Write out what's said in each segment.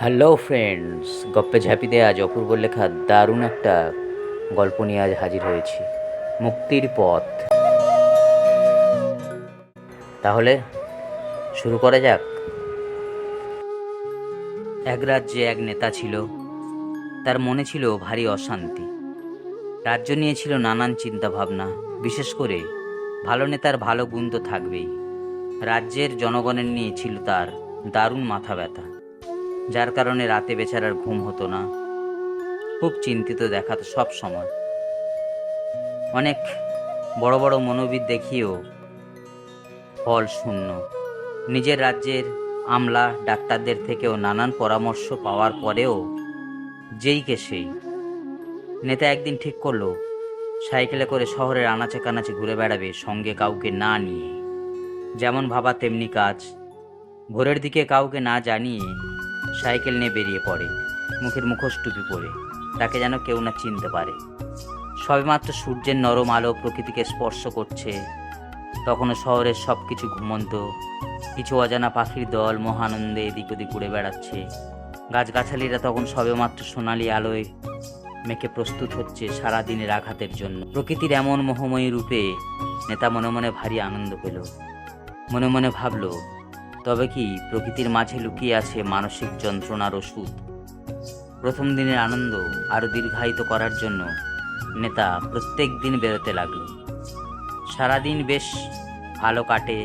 Hello friends, গপ্পে ঝাঁপিতে আজ অপূর্ব লেখা দারুণ একটা গল্প নিয়ে আজ হাজির হয়েছি। মুক্তির পথ। তাহলে শুরু করা যাক। এক রাজ্যে এক নেতা ছিল। তার মনে ছিল ভারী অশান্তি। রাজ্য নিয়ে ছিল নানান চিন্তা ভাবনা। বিশেষ করে ভালো নেতার ভালো গুণ তো থাকবেই। রাজ্যের জনগণের নিয়ে ছিল তার দারুণ মাথা ব্যথা, যার কারণে রাতে বেচারার ঘুম হতো না। খুব চিন্তিত দেখাতো সব সময়। অনেক বড় বড় মনোবিদ দেখিয়েও ফল শূন্য। নিজের রাজ্যের আমলা ডাক্তারদের থেকেও নানান পরামর্শ পাওয়ার পরেও যেই কে সেই। নেতা একদিন ঠিক করলো সাইকেলে করে শহরের আনাচে কানাচে ঘুরে বেড়াবে, সঙ্গে কাউকে না নিয়ে। যেমন ভাবা তেমনি কাজ। ভোরের দিকে কাউকে না জানিয়ে সাইকেল নিয়ে বেরিয়ে পড়ে, মুখের মুখোশ টুপি পরে, তাকে যেন কেউ না চিনতে পারে। সবেমাত্র সূর্যের নরম আলো প্রকৃতিকে স্পর্শ করছে, তখনও শহরের সব কিছু ঘুমন্ত। কিছু অজানা পাখির দল মহানন্দে এদিক ওদিক উড়ে বেড়াচ্ছে। গাছগাছালিরা তখন সবেমাত্র সোনালি আলোয় মেখে প্রস্তুত হচ্ছে সারাদিনের আঘাতের জন্য। প্রকৃতির এমন মোহময়ী রূপে নেতা মনে মনে ভারী আনন্দ পেল। মনে মনে ভাবল, তবে কি প্রকৃতির মাঝে লুকিয়ে আছে মানসিক যন্ত্রণার ওষুধ? প্রথম দিনের আনন্দ আরও দীর্ঘায়িত করার জন্য নেতা প্রত্যেক দিন বেরোতে লাগলো। সারাদিন বেশ ভালো কাটে,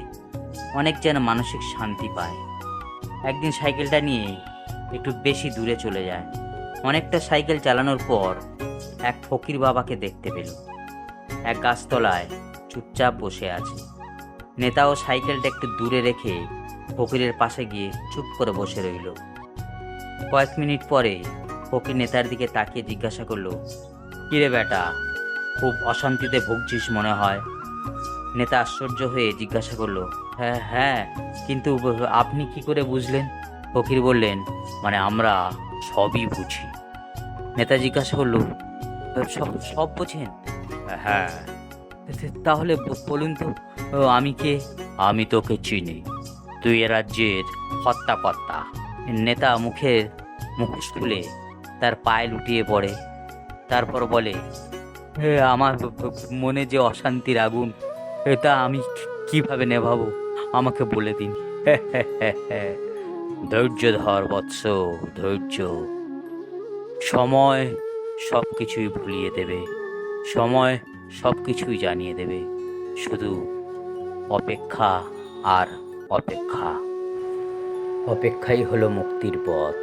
অনেক যেন মানসিক শান্তি পায়। একদিন সাইকেলটা নিয়ে একটু বেশি দূরে চলে যায়। অনেকটা সাইকেল চালানোর পর এক ফকির বাবাকে দেখতে পেল। এক গাছতলায় চুপচাপ বসে আছে। নেতাও সাইকেলটা একটু দূরে রেখে ফকিরের পাশে গিয়ে চুপ করে বসে রইল। কয়েক মিনিট পরে ফকির নেতার দিকে তাকিয়ে জিজ্ঞাসা করলো, কিরে বেটা, খুব অশান্তিতে ভুগছিস মনে হয়? নেতা আশ্চর্য হয়ে জিজ্ঞাসা করলো, হ্যাঁ হ্যাঁ, কিন্তু আপনি কি করে বুঝলেন? ফকির বললেন, মানে আমরা সবই বুঝি। নেতা জিজ্ঞাসা করলো, সব সব বোঝেন? হ্যাঁ। তাহলে বলুন তো, আমি কে? আমি তোকে চিনি, তুই এ রাজ্যের হত্যাকর্তা। নেতা মুখের মুখোশ খুলে তার পায়ে লুটিয়ে পড়ে। তারপর বলে, আমার মনে যে অশান্তির আগুন, এটা আমি কিভাবে নেভাবো, আমাকে বলে দিন। ধৈর্য ধর বৎস, ধৈর্য। সময় সব কিছুই ভুলিয়ে দেবে, সময় সব কিছুই জানিয়ে দেবে। শুধু অপেক্ষা আর অপেক্ষা। অপেক্ষাই হলো মুক্তির পথ।